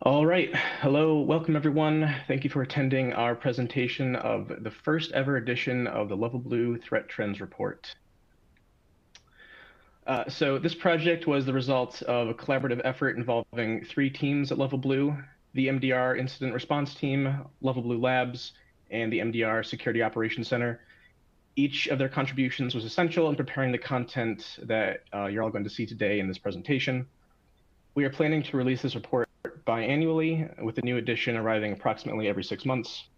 All right. Hello, welcome everyone. Thank you for attending our presentation of the first ever edition of the LevelBlue Threat Trends Report. So this project was the result of a collaborative effort involving three teams at LevelBlue: the MDR Incident Response Team, LevelBlue Labs, and the MDR Security Operations Center. Each of their contributions was essential in preparing the content that you're all going to see today in this presentation. We are planning to release this report biannually, with a new edition arriving approximately every 6 months.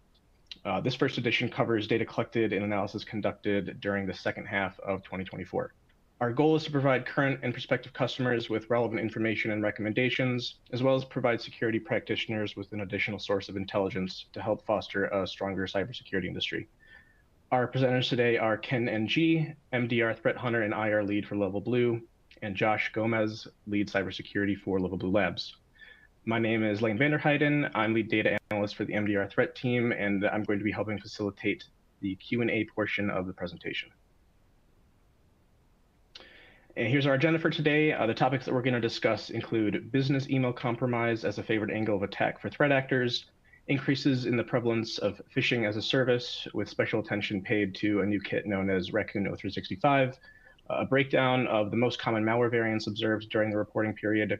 This first edition covers data collected and analysis conducted during the second half of 2024. Our goal is to provide current and prospective customers with relevant information and recommendations, as well as provide security practitioners with an additional source of intelligence to help foster a stronger cybersecurity industry. Our presenters today are Ken NG, MDR Threat Hunter and IR Lead for LevelBlue, and Josh Gomez, Lead Cybersecurity for LevelBlue Labs. My name is Lane Vanderheiden. I'm Lead Data Analyst for the MDR Threat Team, and I'm going to be helping facilitate the Q&A portion of the presentation. And here's our agenda for today. The topics that we're going to discuss include business email compromise as a favored angle of attack for threat actors, increases in the prevalence of phishing as a service, with special attention paid to a new kit known as Raccoon 0365, a breakdown of the most common malware variants observed during the reporting period,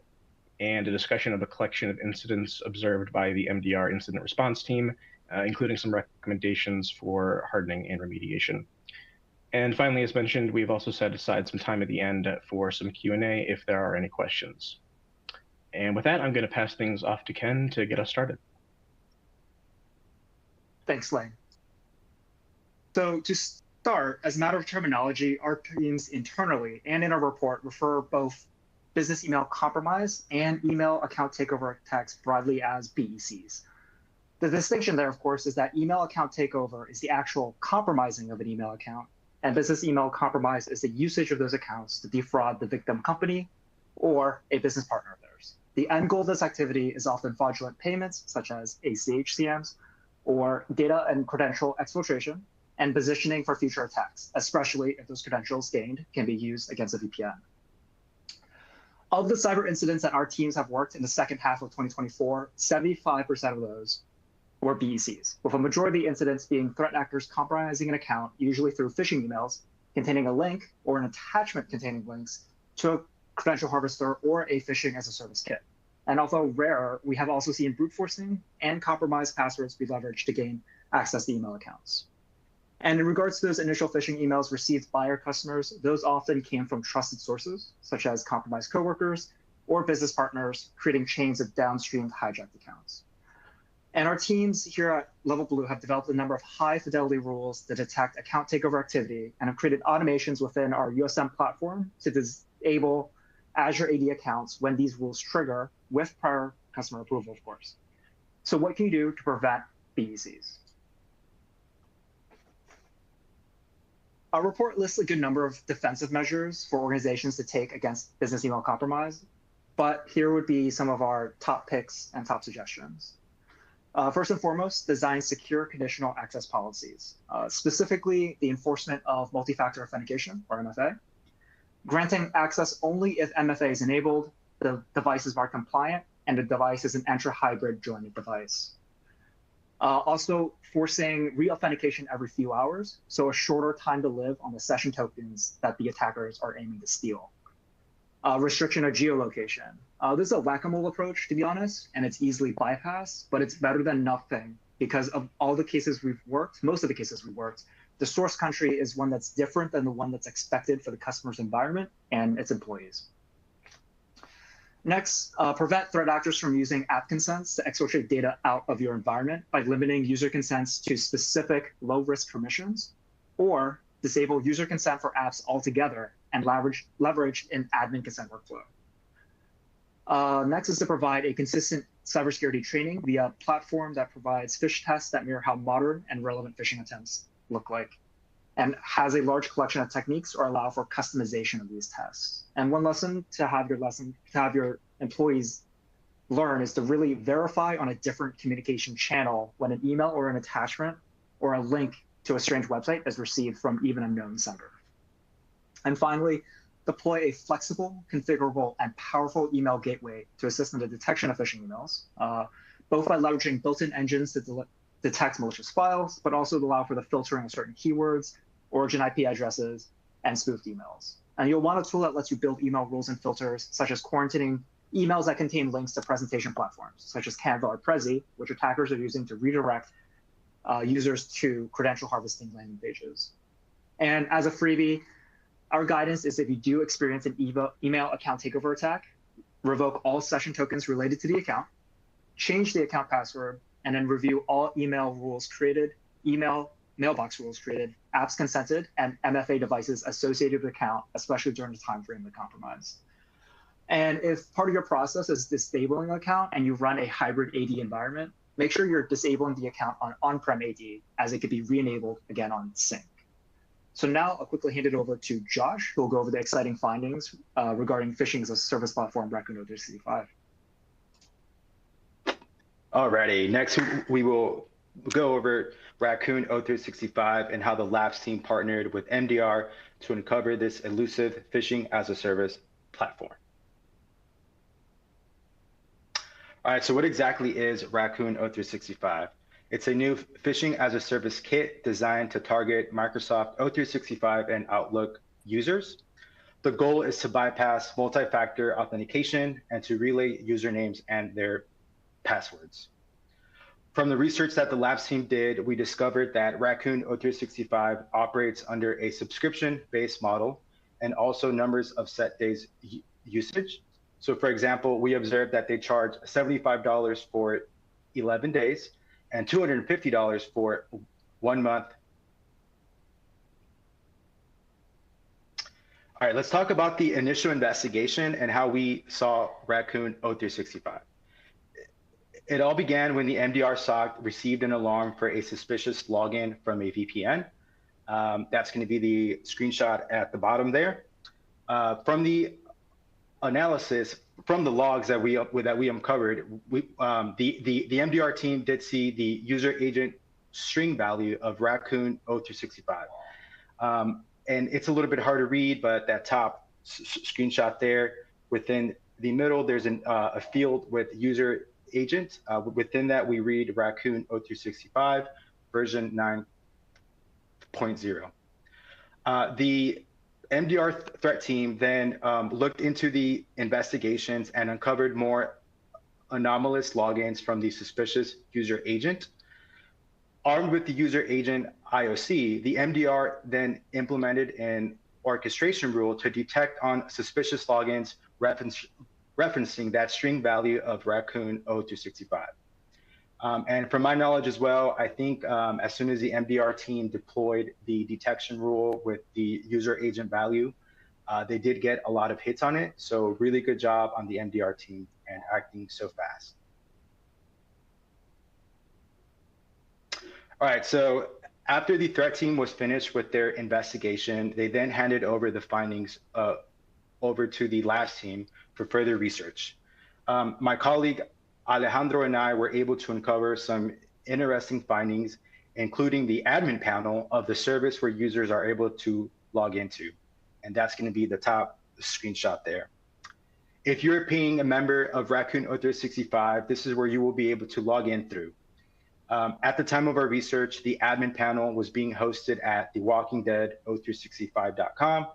and a discussion of a collection of incidents observed by the MDR Incident Response Team, including some recommendations for hardening and remediation. And finally, as mentioned, we've also set aside some time at the end for some Q&A if there are any questions. And with that, I'm going to pass things off to Ken to get us started. Thanks, Lane. So to start, as a matter of terminology, our teams internally and in our report refer both business email compromise and email account takeover attacks broadly as BECs. The distinction there, of course, is that email account takeover is the actual compromising of an email account, and business email compromise is the usage of those accounts to defraud the victim company or a business partner of theirs. The end goal of this activity is often fraudulent payments, such as ACH scams, or data and credential exfiltration, and positioning for future attacks, especially if those credentials gained can be used against a VPN. Of the cyber incidents that our teams have worked in the second half of 2024, 75% of those were BECs, with a majority of the incidents being threat actors compromising an account, usually through phishing emails containing a link or an attachment containing links to a credential harvester or a phishing as a service kit. And although rare, we have also seen brute forcing and compromised passwords be leveraged to gain access to email accounts. And in regards to those initial phishing emails received by our customers, those often came from trusted sources, such as compromised coworkers or business partners, creating chains of downstream hijacked accounts. And our teams here at LevelBlue have developed a number of high-fidelity rules that detect account takeover activity and have created automations within our USM platform to disable Azure AD accounts when these rules trigger, with prior customer approval, of course. So what can you do to prevent BECs? Our report lists a good number of defensive measures for organizations to take against business email compromise, but here would be some of our top picks and top suggestions. First and foremost, design secure conditional access policies, specifically the enforcement of multi-factor authentication, or MFA, granting access only if MFA is enabled, the device is marked compliant, and the device is an intra-hybrid joined device. Also forcing re-authentication every few hours, so a shorter time to live on the session tokens that the attackers are aiming to steal. Restriction of geolocation. This is a whack-a-mole approach, to be honest, and it's easily bypassed, but it's better than nothing because of all the cases we've worked, most of the cases we've worked, the source country is one that's different than the one that's expected for the customer's environment and its employees. Next, prevent threat actors from using app consents to exfiltrate data out of your environment by limiting user consents to specific low-risk permissions, or disable user consent for apps altogether and leverage an admin consent workflow. Next is to provide a consistent cybersecurity training via a platform that provides phish tests that mirror how modern and relevant phishing attempts look like, and has a large collection of techniques or allow for customization of these tests. And one lesson to have your employees learn is to really verify on a different communication channel when an email or an attachment or a link to a strange website is received from even a known sender. And finally, deploy a flexible, configurable, and powerful email gateway to assist in the detection of phishing emails, both by leveraging built-in engines to detect malicious files, but also to allow for the filtering of certain keywords, origin IP addresses, and spoofed emails. And you'll want a tool that lets you build email rules and filters, such as quarantining emails that contain links to presentation platforms, such as Canva or Prezi, which attackers are using to redirect users to credential harvesting landing pages. And as a freebie, our guidance is if you do experience an email account takeover attack, revoke all session tokens related to the account, change the account password, and then review all email rules created, mailbox rules created, apps consented, and MFA devices associated with the account, especially during the time frame of the compromise. And if part of your process is disabling an account and you run a hybrid AD environment, make sure you're disabling the account on on-prem AD, as it could be re-enabled again on sync. So now I'll quickly hand it over to Josh, who will go over the exciting findings regarding phishing as a service platform, Raccoon 0365. Alrighty, next we will go over Raccoon 0365 and how the Labs team partnered with MDR to uncover this elusive phishing as a service platform. All right, so what exactly is Raccoon 0365? It's a new phishing as a service kit designed to target Microsoft 0365 and Outlook users. The goal is to bypass multi-factor authentication and to relay usernames and their passwords. From the research that the Labs team did, we discovered that Raccoon 0365 operates under a subscription-based model and also numbers of set days usage. So for example, we observed that they charge $75 for 11 days and $250 for 1 month. All right, let's talk about the initial investigation and how we saw Raccoon 0365. It all began when the MDR SOC received an alarm for a suspicious login from a VPN. That's going to be the screenshot at the bottom there. From the analysis, from the logs that we uncovered, the MDR team did see the user agent string value of Raccoon 0365. And it's a little bit hard to read, but that top screenshot there, within the middle, there's a field with user agent. Within that, we read Raccoon 0365 version 9.0. The MDR threat team then looked into the investigations and uncovered more anomalous logins from the suspicious user agent. Armed with the user agent IOC, the MDR then implemented an orchestration rule to detect on suspicious logins referencing that string value of Raccoon 0365. And from my knowledge as well, I think as soon as the MDR team deployed the detection rule with the user agent value, they did get a lot of hits on it. So really good job on the MDR team and acting so fast. All right, so after the threat team was finished with their investigation, they then handed over the findings over to the Labs team for further research. My colleague Alejandro and I were able to uncover some interesting findings, including the admin panel of the service where users are able to log into. And that's going to be the top screenshot there. If you're paying a member of Raccoon 0365, this is where you will be able to log in through. At the time of our research, the admin panel was being hosted at thewalkingdead0365.com.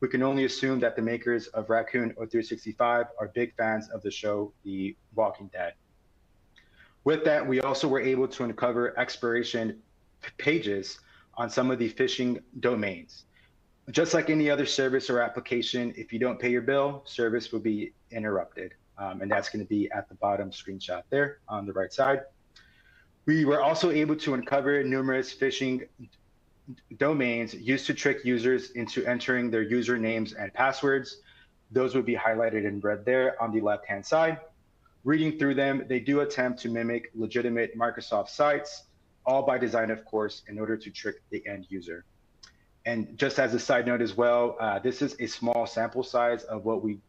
We can only assume that the makers of Raccoon 0365 are big fans of the show, The Walking Dead. With that, we also were able to uncover expiration pages on some of the phishing domains. Just like any other service or application, if you don't pay your bill, service will be interrupted. And that's going to be at the bottom screenshot there on the right side. We were also able to uncover numerous phishing domains used to trick users into entering their usernames and passwords. Those would be highlighted in red there on the left-hand side. Reading through them, they do attempt to mimic legitimate Microsoft sites, all by design, of course, in order to trick the end user. And just as a side note as well, this is a small sample size of what we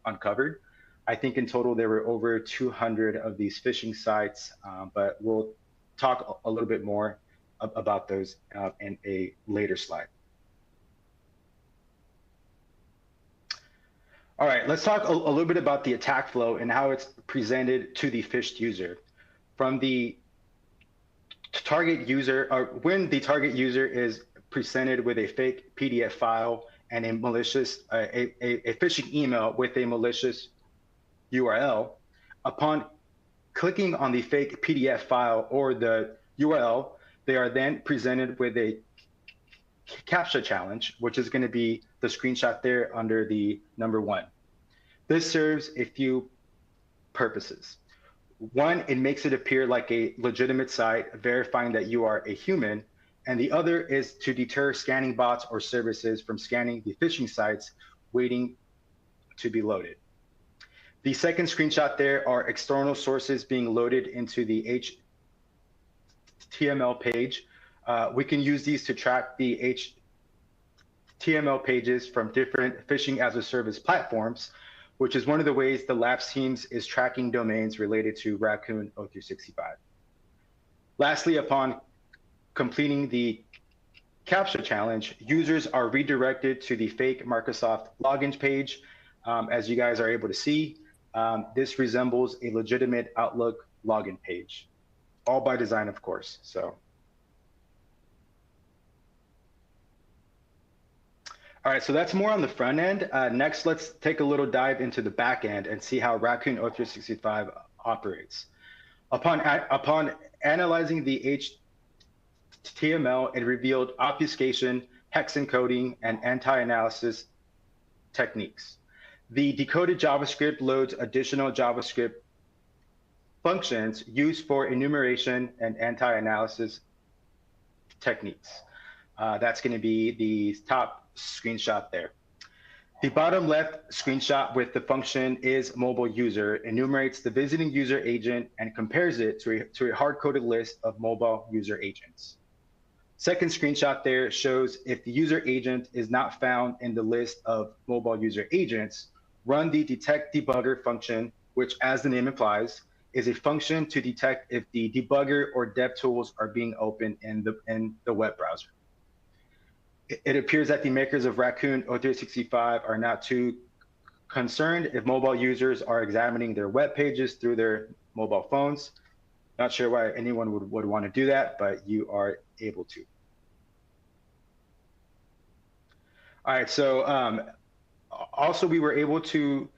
uncovered. I think in total there were over 200 of these phishing sites, but we'll talk a little bit more about those in a later slide. All right, let's talk a little bit about the attack flow and how it's presented to the phished user. From the target user, or when the target user is presented with a fake PDF file and a malicious, a phishing email with a malicious URL, upon clicking on the fake PDF file or the URL, they are then presented with a CAPTCHA challenge, which is going to be the screenshot there under the number 1. This serves a few purposes. One, it makes it appear like a legitimate site, verifying that you are a human. And the other is to deter scanning bots or services from scanning the phishing sites waiting to be loaded. The second screenshot there are external sources being loaded into the HTML page. We can use these to track the HTML pages from different phishing as a service platforms, which is one of the ways the Labs teams is tracking domains related to Raccoon 0365. Lastly, upon completing the CAPTCHA challenge, users are redirected to the fake Microsoft login page. As you guys are able to see, this resembles a legitimate Outlook login page, all by design, of course. So, all right, so that's more on the front end. Next, let's take a little dive into the back end and see how Raccoon 0365 operates. Upon analyzing the HTML, it revealed obfuscation, hex encoding, and anti-analysis techniques. The decoded JavaScript loads additional JavaScript functions used for enumeration and anti-analysis techniques. That's going to be the top screenshot there. The bottom left screenshot with the function is mobile user enumerates the visiting user agent and compares it to a hard-coded list of mobile user agents. Second screenshot there shows if the user agent is not found in the list of mobile user agents, run the detect debugger function, which, as the name implies, is a function to detect if the debugger or dev tools are being opened in the web browser. It appears that the makers of Raccoon 0365 are not too concerned if mobile users are examining their web pages through their mobile phones. Not sure why anyone would want to do that, but you are able to. All right, so also we were able to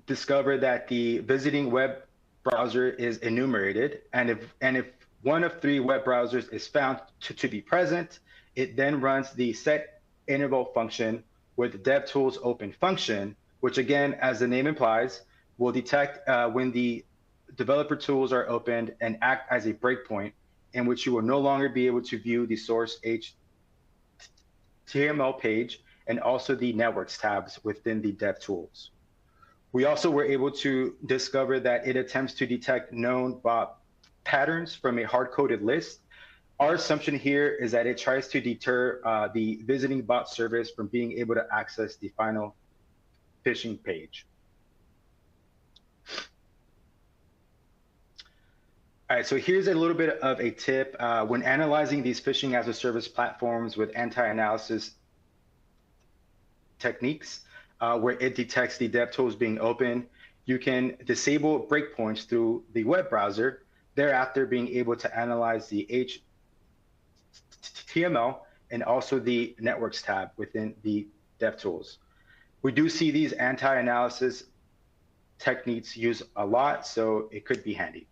discover that the visiting web browser is enumerated, and if one of 3 web browsers is found to be present, it then runs the set interval function with DevTools open function, which again, as the name implies, will detect when the developer tools are opened and act as a breakpoint in which you will no longer be able to view the source HTML page and also the networks tabs within the DevTools. We also were able to discover that it attempts to detect known bot patterns from a hard-coded list. Our assumption here is that it tries to deter the visiting bot service from being able to access the final phishing page. All right, so here's a little bit of a tip. When analyzing these phishing as a service platforms with anti-analysis techniques, where it detects the DevTools being open, you can disable breakpoints through the web browser, thereafter being able to analyze the HTML and also the networks tab within the DevTools. We do see these anti-analysis techniques used a lot, so it could be handy.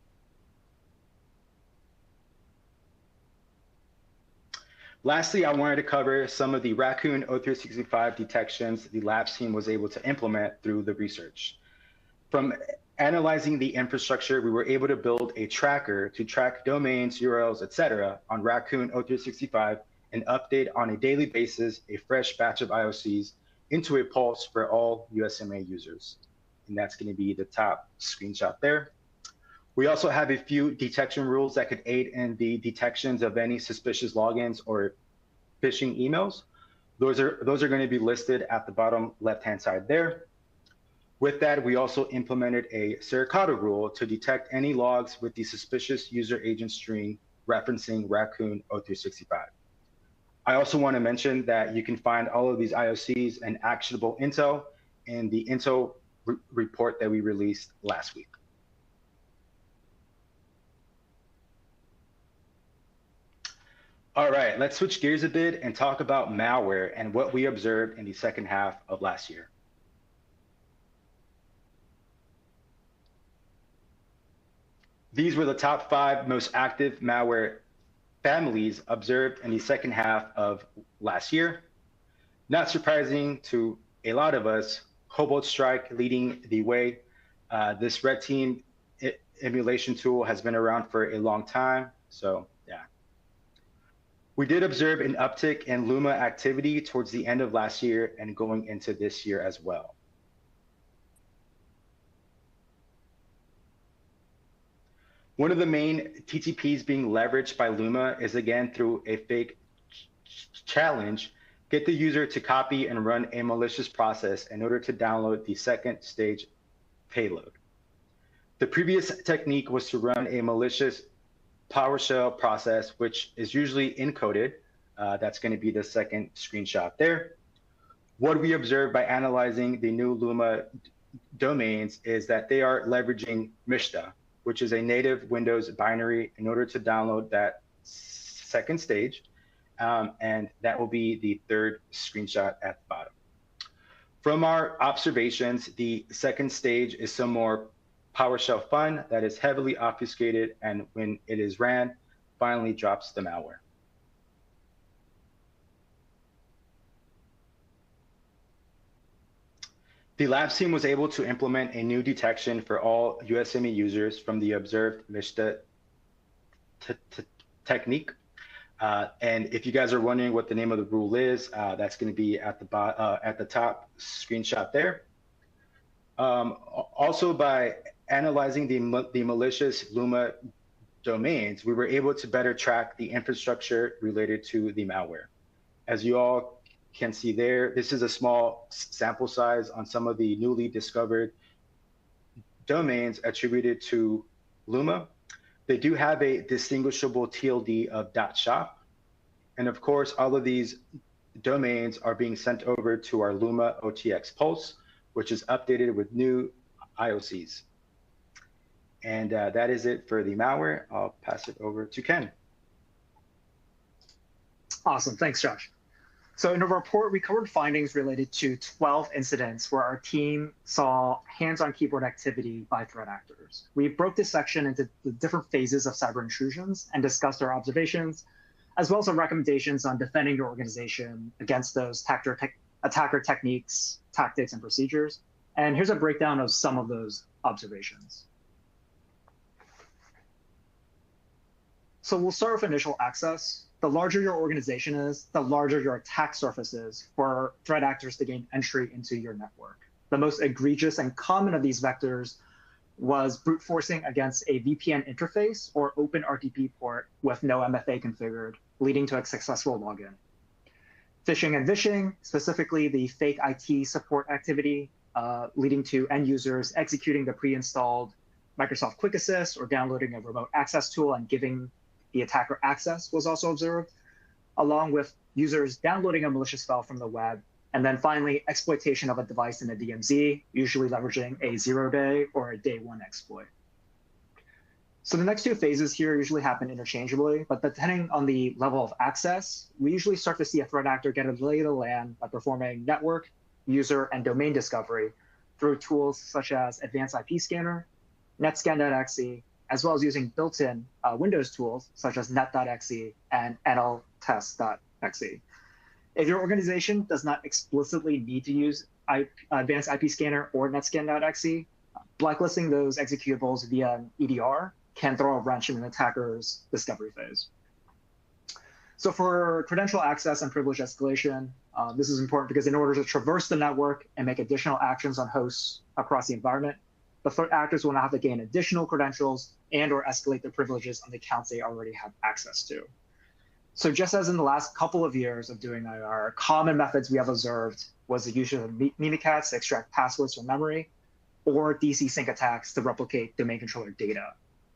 Lastly, I wanted to cover some of the Raccoon 0365 detections the Labs team was able to implement through the research. From analyzing the infrastructure, we were able to build a tracker to track domains, URLs, etc. on Raccoon 0365 and update on a daily basis a fresh batch of IOCs into a pulse for all USMA users. And that's going to be the top screenshot there. We also have a few detection rules that could aid in the detections of any suspicious logins or phishing emails. Those are going to be listed at the bottom left-hand side there. With that, we also implemented a Suricata rule to detect any logs with the suspicious user agent string referencing Raccoon 0365. I also want to mention that you can find all of these IOCs and actionable intel in the Intel report that we released last week. All right, let's switch gears a bit and talk about malware and what we observed in the second half of last year. These were the top 5 most active malware families observed in the second half of last year. Not surprising to a lot of us, Cobalt Strike leading the way. This red team emulation tool has been around for a long time, so yeah. We did observe an uptick in Luma activity towards the end of last year and going into this year as well. One of the main TTPs being leveraged by Luma is again through a fake challenge. Get the user to copy and run a malicious process in order to download the second stage payload. The previous technique was to run a malicious PowerShell process, which is usually encoded. That's going to be the second screenshot there. What we observed by analyzing the new Luma domains is that they are leveraging Mishta, which is a native Windows binary, in order to download that second stage. And that will be the third screenshot at the bottom. From our observations, the second stage is some more PowerShell fun that is heavily obfuscated, and when it is ran, finally drops the malware. The labs team was able to implement a new detection for all USME users from the observed Mishta technique. And if you guys are wondering what the name of the rule is, that's going to be at the top screenshot there. Also, by analyzing the malicious Luma domains, we were able to better track the infrastructure related to the malware. As you all can see there, this is a small sample size on some of the newly discovered domains attributed to Luma. They do have a distinguishable TLD of .shop. And of course, all of these domains are being sent over to our Luma OTX Pulse, which is updated with new IOCs. And that is it for the malware. I'll pass it over to Ken. Awesome, thanks, Josh. So in the report, we covered findings related to 12 incidents where our team saw hands-on keyboard activity by threat actors. We broke this section into the different phases of cyber intrusions and discussed our observations, as well as some recommendations on defending your organization against those attacker techniques, tactics, and procedures. And here's a breakdown of some of those observations. So we'll start with initial access. The larger your organization is, the larger your attack surface is for threat actors to gain entry into your network. The most egregious and common of these vectors was brute forcing against a VPN interface or open RTP port with no MFA configured, leading to a successful login. Phishing and vishing, specifically the fake IT support activity, leading to end users executing the pre-installed Microsoft Quick Assist or downloading a remote access tool and giving the attacker access, was also observed, along with users downloading a malicious file from the web, and then finally exploitation of a device in a DMZ, usually leveraging a 0-day or a day 1 exploit. So the next two phases here usually happen interchangeably, but depending on the level of access, we usually start to see a threat actor get a lay of the land by performing network, user, and domain discovery through tools such as Advanced IP Scanner, NetScan.exe, as well as using built-in Windows tools such as net.exe and nltest.exe. If your organization does not explicitly need to use Advanced IP Scanner or netscan.exe, blacklisting those executables via an EDR can throw a wrench in an attacker's discovery phase. So for credential access and privilege escalation, this is important because in order to traverse the network and make additional actions on hosts across the environment, the threat actors will now have to gain additional credentials and or escalate their privileges on the accounts they already have access to. So just as in the last couple of years of doing IR, common methods we have observed was the use of Mimikatz to extract passwords from memory, or DC sync attacks to replicate domain controller data.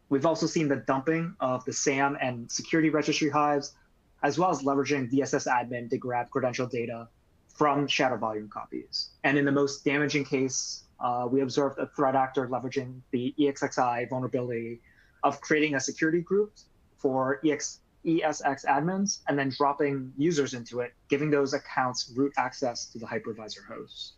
We've also seen the dumping of the SAM and security registry hives, as well as leveraging DSS admin to grab credential data from shadow volume copies. And in the most damaging case, we observed a threat actor leveraging the EXXI vulnerability of creating a security group for ESX admins and then dropping users into it, giving those accounts root access to the hypervisor host.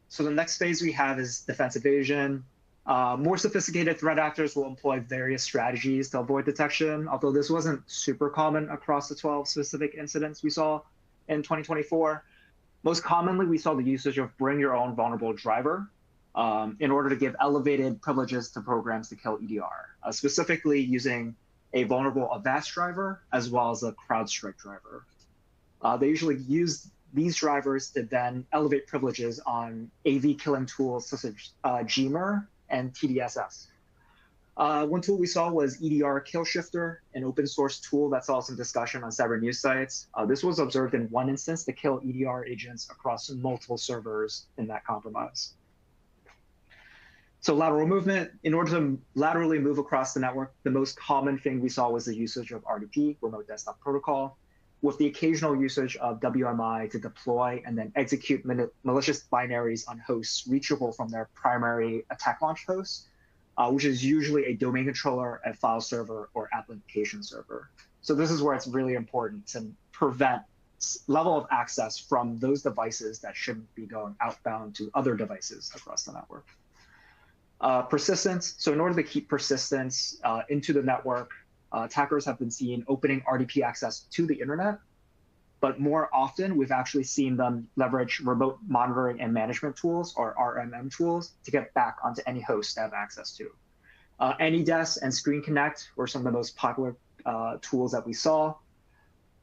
So the next phase we have is defense evasion. More sophisticated threat actors will employ various strategies to avoid detection, although this wasn't super common across the 12 specific incidents we saw in 2024. Most commonly, we saw the usage of bring your own vulnerable driver in order to give elevated privileges to programs to kill EDR, specifically using a vulnerable Avast driver as well as a CrowdStrike driver. They usually use these drivers to then elevate privileges on AV killing tools such as Gmer and TDSS. One tool we saw was EDR Kill Shifter, an open source tool that saw some discussion on cyber news sites. This was observed in one instance to kill EDR agents across multiple servers in that compromise. So lateral movement, in order to laterally move across the network, the most common thing we saw was the usage of RDP, Remote Desktop Protocol, with the occasional usage of WMI to deploy and then execute malicious binaries on hosts reachable from their primary attack launch host, which is usually a domain controller, a file server, or application server. So this is where it's really important to prevent level of access from those devices that shouldn't be going outbound to other devices across the network. Persistence. So in order to keep persistence into the network, attackers have been seen opening RDP access to the internet, but more often we've actually seen them leverage remote monitoring and management tools, or RMM tools, to get back onto any host they have access to. AnyDesk and Screen Connect were some of the most popular tools that we saw.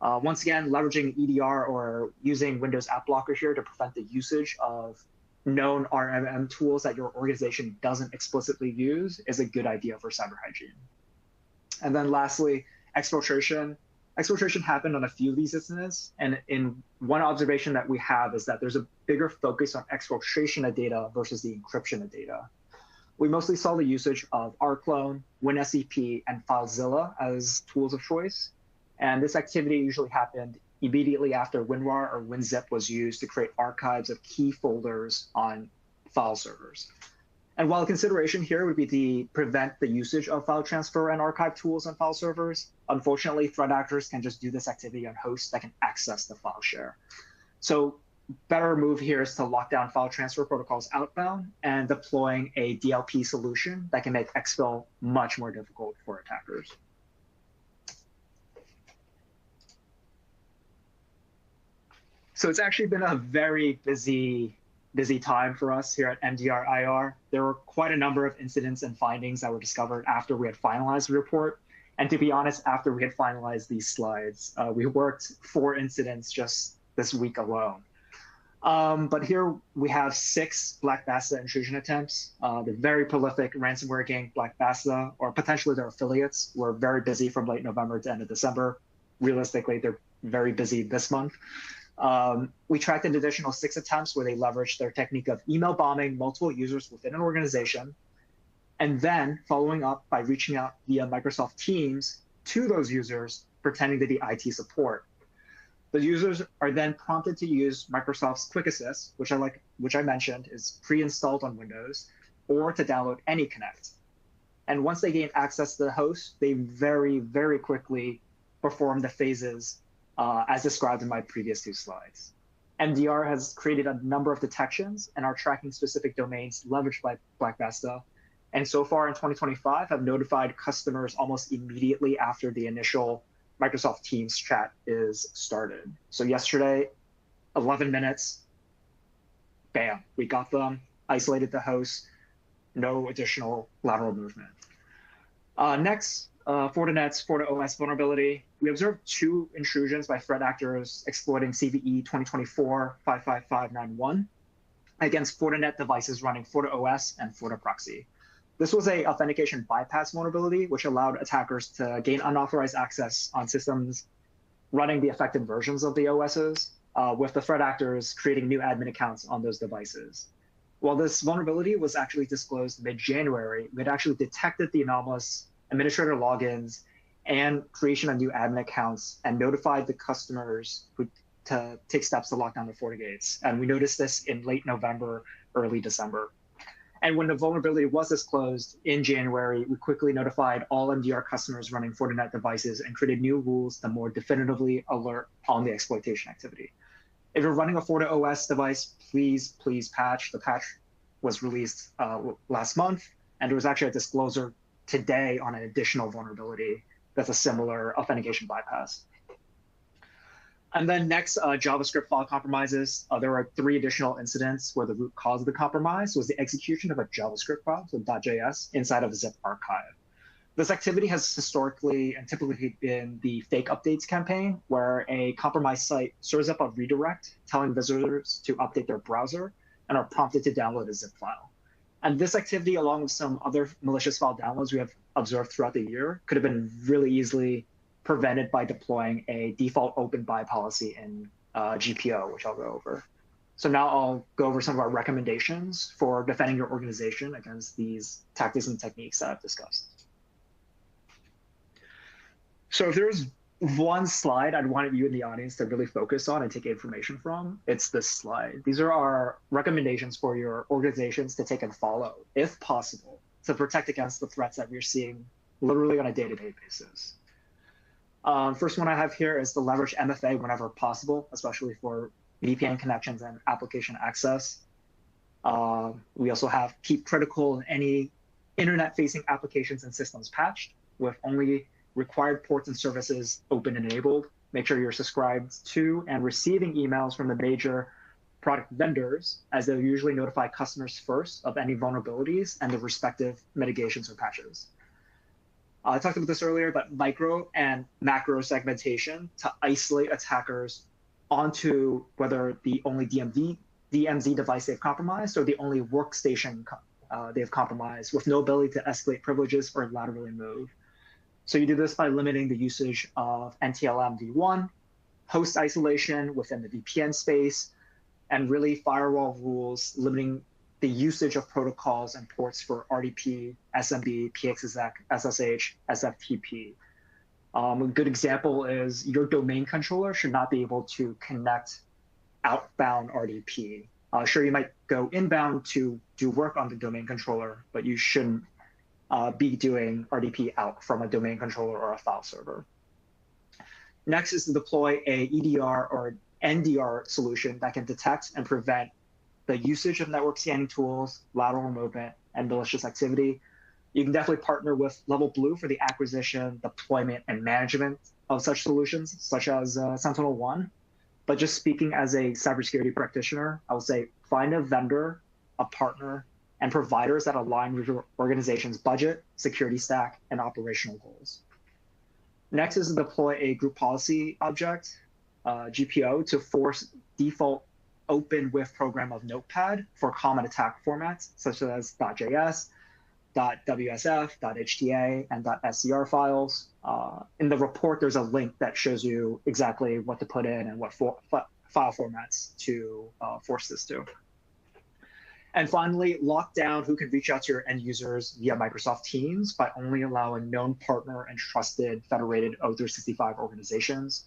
Once again, leveraging EDR or using Windows App Blocker here to prevent the usage of known RMM tools that your organization doesn't explicitly use is a good idea for cyber hygiene. And then lastly, exfiltration. Exfiltration happened on a few of these incidents. And in one observation that we have is that there's a bigger focus on exfiltration of data versus the encryption of data. We mostly saw the usage of rclone, WinSCP, and FileZilla as tools of choice. And this activity usually happened immediately after WinRAR or WinZip was used to create archives of key folders on file servers. And while a consideration here would be to prevent the usage of file transfer and archive tools on file servers, unfortunately, threat actors can just do this activity on hosts that can access the file share. So better move here is to lock down file transfer protocols outbound and deploying a DLP solution that can make exfil much more difficult for attackers. So it's actually been a very busy time for us here at MDR IR. There were quite a number of incidents and findings that were discovered after we had finalized the report. And to be honest, after we had finalized these slides, we worked 4 incidents just this week alone. But here we have 6 Black Basta intrusion attempts. The very prolific ransomware gang Black Basta, or potentially their affiliates, were very busy from late November to end of December. Realistically, they're very busy this month. We tracked an additional 6 attempts where they leveraged their technique of email bombing multiple users within an organization, and then following up by reaching out via Microsoft Teams to those users, pretending to be IT support. The users are then prompted to use Microsoft's Quick Assist, which I mentioned is pre-installed on Windows, or to download AnyConnect. And once they gain access to the host, they very, very quickly perform the phases as described in my previous 2 slides. MDR has created a number of detections and are tracking specific domains leveraged by Black Basta. And so far in 2025, have notified customers almost immediately after the initial Microsoft Teams chat is started. So yesterday, 11 minutes, bam, we got them, isolated the host, no additional lateral movement. Next, Fortinet's FortiOS vulnerability. We observed 2 intrusions by threat actors exploiting CVE 2024-55591 against Fortinet devices running FortiOS and FortiProxy. This was a authentication bypass vulnerability, which allowed attackers to gain unauthorized access on systems running the affected versions of the OSs, with the threat actors creating new admin accounts on those devices. While this vulnerability was actually disclosed mid-January, we had actually detected the anomalous administrator logins and creation of new admin accounts, and notified the customers to take steps to lock down their FortiGates. And we noticed this in late November, early December. And when the vulnerability was disclosed in January, we quickly notified all MDR customers running Fortinet devices and created new rules to more definitively alert on the exploitation activity. If you're running a FortiOS device, please patch. The patch was released last month, and there was actually a disclosure today on an additional vulnerability that's a similar authentication bypass. And then next, JavaScript file compromises. There are 3 additional incidents where the root cause of the compromise was the execution of a JavaScript file, so .js, inside of a zip archive. This activity has historically and typically been the fake updates campaign, where a compromised site serves up a redirect telling visitors to update their browser and are prompted to download a zip file. And this activity, along with some other malicious file downloads we have observed throughout the year, could have been really easily prevented by deploying a default open buy policy in GPO, which I'll go over. So now I'll go over some of our recommendations for defending your organization against these tactics and techniques that I've discussed. So if there's one slide I'd want you in the audience to really focus on and take information from, it's this slide. These are our recommendations for your organizations to take and follow, if possible, to protect against the threats that we're seeing literally on a day-to-day basis. First one I have here is to leverage MFA whenever possible, especially for VPN connections and application access. We also have keep critical any internet-facing applications and systems patched with only required ports and services open and enabled. Make sure you're subscribed to and receiving emails from the major product vendors, as they'll usually notify customers first of any vulnerabilities and the respective mitigations or patches. I talked about this earlier, but micro and macro segmentation to isolate attackers onto whether the only DMZ device they've compromised or the only workstation they've compromised, with no ability to escalate privileges or laterally move. So you do this by limiting the usage of NTLM v1, host isolation within the VPN space, and really firewall rules limiting the usage of protocols and ports for RDP, SMB, PXSEC, SSH, SFTP. A good example is your domain controller should not be able to connect outbound RDP. Sure, you might go inbound to do work on the domain controller, but you shouldn't be doing RDP out from a domain controller or a file server. Next is to deploy a EDR or NDR solution that can detect and prevent the usage of network scanning tools, lateral movement, and malicious activity. You can definitely partner with LevelBlue for the acquisition, deployment, and management of such solutions, such as SentinelOne. But just speaking as a cybersecurity practitioner, I would say find a vendor, a partner, and providers that align with your organization's budget, security stack, and operational goals. Next is to deploy a group policy object, GPO, to force default open with program of Notepad for common attack formats, such as .js, .wsf, .hta, and .scr files. In the report, there's a link that shows you exactly what to put in and what file formats to force this to. And finally, lock down who can reach out to your end users via Microsoft Teams by only allowing known partner and trusted federated O365 organizations.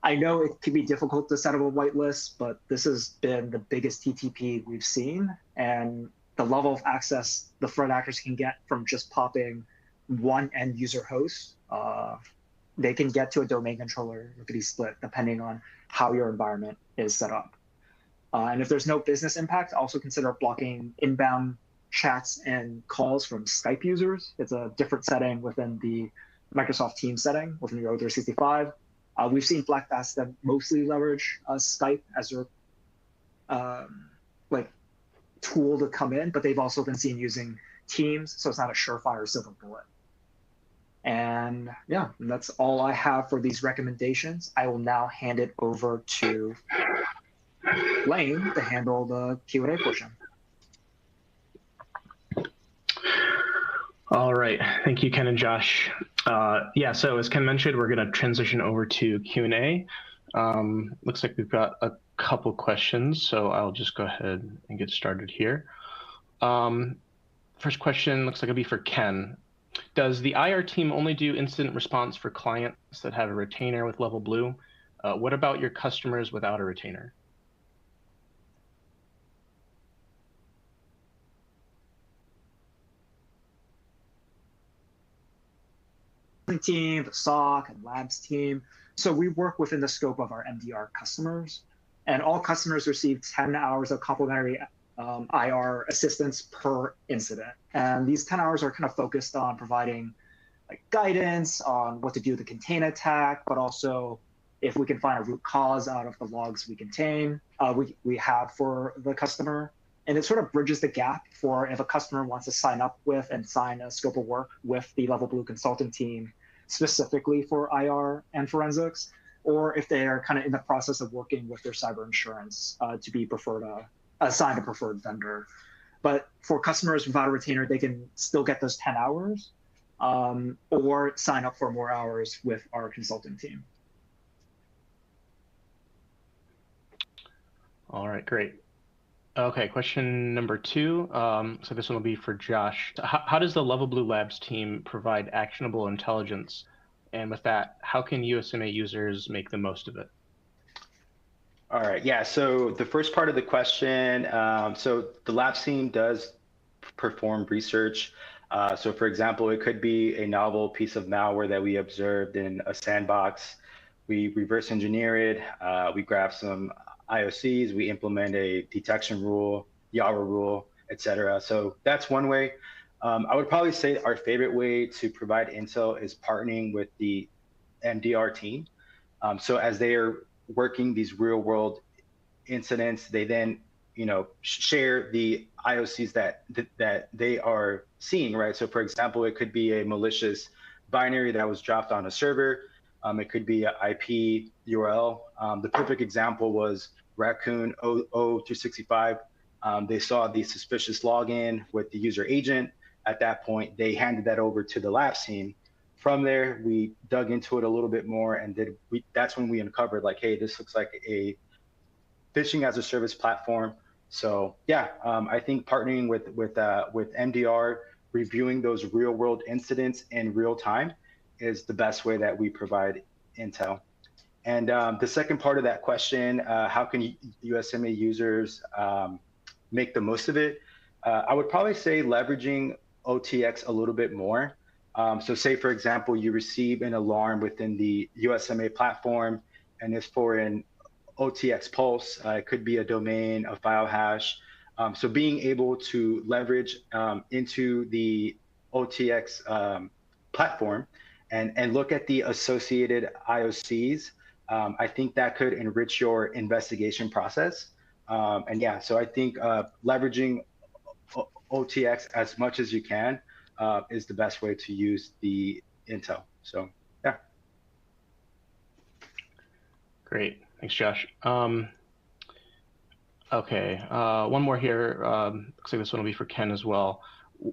I know it can be difficult to set up a whitelist, but this has been the biggest TTP we've seen. And the level of access the threat actors can get from just popping one end user host, they can get to a domain controller. It could be split depending on how your environment is set up. And if there's no business impact, also consider blocking inbound chats and calls from Skype users. It's a different setting within the Microsoft Teams setting within your O365. We've seen Black Bats that mostly leverage Skype as their tool to come in, but they've also been seen using Teams, so it's not a surefire silver bullet. And yeah, that's all I have for these recommendations. I will now hand it over to Lane to handle the Q&A portion. All right, thank you, Ken and Josh. So as Ken mentioned, we're going to transition over to Q&A. Looks like we've got a couple questions, so I'll just go ahead and get started here. First question looks like it'll be for Ken. Does the IR team only do incident response for clients that have a retainer with LevelBlue? What about your customers without a retainer? Team, the SOC, and labs team. So we work within the scope of our MDR customers, and all customers receive 10 hours of complimentary IR assistance per incident. And these 10 hours are kind of focused on providing like guidance on what to do with the contain attack, but also if we can find a root cause out of the logs we have for the customer. And it sort of bridges the gap for if a customer wants to sign up with and sign a scope of work with the LevelBlue consulting team specifically for IR and forensics, or if they are kind of in the process of working with their cyber insurance to be assigned a preferred vendor. But for customers without a retainer, they can still get those 10 hours or sign up for more hours with our consulting team. All right, great. Okay, question number 2. So this one will be for Josh. How does the LevelBlue Labs team provide actionable intelligence? And with that, how can USMA users make the most of it? All right, yeah, so the first part of the question, so the Labs team does perform research. So for example, it could be a novel piece of malware that we observed in a sandbox. We reverse engineer it, we grab some IOCs, we implement a detection rule, Yara rule, etc. So that's one way. I would probably say our favorite way to provide intel is partnering with the MDR team. So as they are working these real world incidents, they then share the IOCs that they are seeing, right? So for example, it could be a malicious binary that was dropped on a server. It could be an IP URL. The perfect example was Raccoon 0265. They saw the suspicious login with the user agent. At that point, they handed that over to the Labs team. From there, we dug into it a little bit more, and that's when we uncovered like, hey, this looks like a phishing as a service platform. So yeah, I think partnering with MDR, reviewing those real world incidents in real time is the best way that we provide intel. And the second part of that question, how can USMA users make the most of it? I would probably say leveraging OTX a little bit more. So say, for example, you receive an alarm within the USMA platform, and it's for an OTX pulse. It could be a domain, a file hash. So being able to leverage into the OTX platform and look at the associated IOCs, I think that could enrich your investigation process. And yeah, so I think leveraging OTX as much as you can is the best way to use the intel. So yeah. Great, thanks, Josh. Okay, one more here. Looks like this one will be for Ken as well.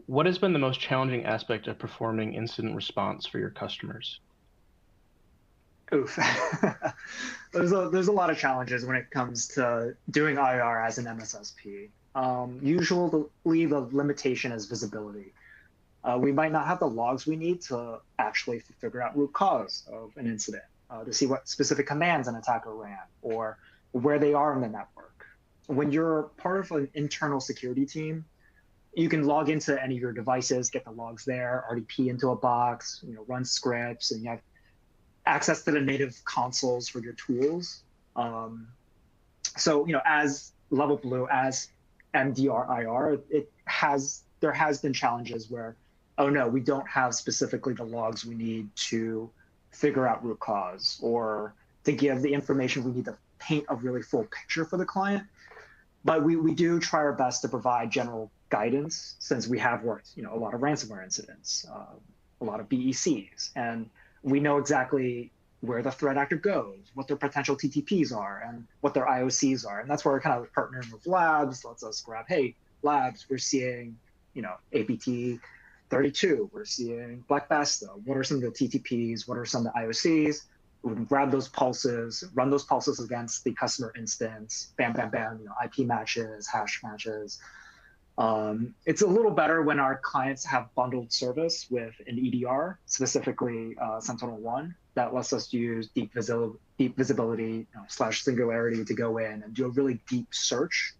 What has been the most challenging aspect of performing incident response for your customers? Oof. There's a lot of challenges when it comes to doing IR as an MSSP. Usually the limitation is visibility. We might not have the logs we need to actually figure out root cause of an incident, to see what specific commands an attacker ran or where they are in the network. When you're part of an internal security team, you can log into any of your devices, get the logs there, RDP into a box, run scripts, and you have access to the native consoles for your tools. So, as LevelBlue, as MDR IR, there has been challenges where, oh no, we don't have specifically the logs we need to figure out root cause or to give the information we need to paint a really full picture for the client. But we do try our best to provide general guidance, since we have worked, a lot of ransomware incidents, a lot of BECs, and we know exactly where the threat actor goes, what their potential TTPs are, and what their IOCs are. And that's where we're kind of partnering with Labs, lets us grab, hey, Labs, we're seeing, APT 32, we're seeing Black Basta. What are some of the TTPs? What are some of the IOCs? We can grab those pulses, run those pulses against the customer instance, bam, bam, bam, IP matches, hash matches. It's a little better when our clients have bundled service with an EDR, specifically Sentinel-1, that lets us use deep visibility slash singularity to go in and do a really deep search.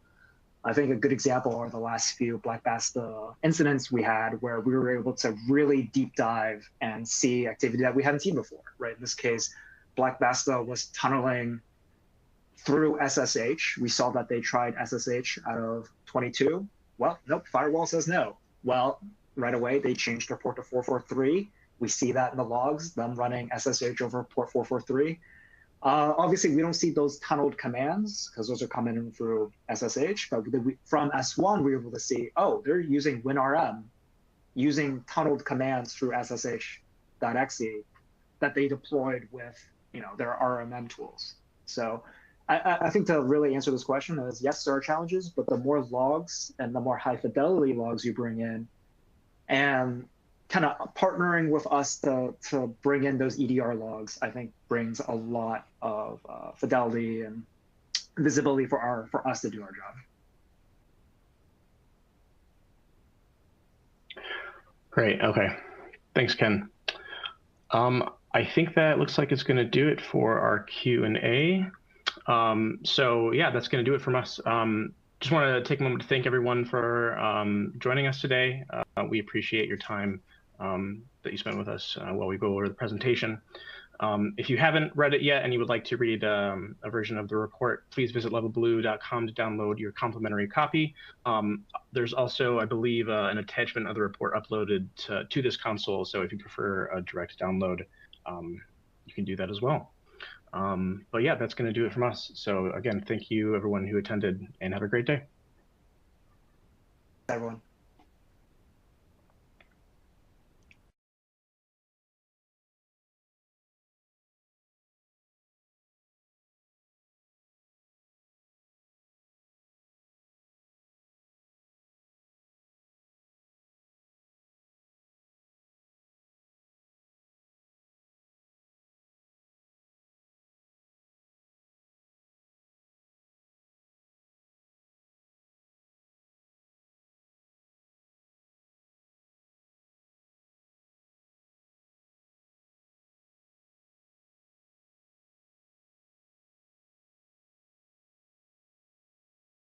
I think a good example are the last few Black Basta incidents we had where we were able to really deep dive and see activity that we hadn't seen before, right? In this case, Black Basta was tunneling through SSH. We saw that they tried SSH out of 22. Well, nope, firewall says no. Well, right away, they changed their port to 443. We see that in the logs, them running SSH over port 443. Obviously, we don't see those tunneled commands because those are coming in through SSH. But from S1, we were able to see, oh, they're using WinRM, using tunneled commands through SSH.exe that they deployed with their RMM tools. So I think to really answer this question is, yes, there are challenges, but the more logs and the more high fidelity logs you bring in, and kind of partnering with us to bring in those EDR logs, I think brings a lot of fidelity and visibility for us to do our job. Great. Okay. Thanks, Ken. I think that looks like it's going to do it for our Q&A. So yeah, that's going to do it from us. Just want to take a moment to thank everyone for joining us today. We appreciate your time that you spent with us while we go over the presentation. If you haven't read it yet and you would like to read a version of the report, please visit levelblue.com to download your complimentary copy. There's also, I believe, an attachment of the report uploaded to this console. So if you prefer a direct download, you can do that as well. But yeah, that's going to do it from us. So again, thank you everyone who attended and have a great day. Everyone.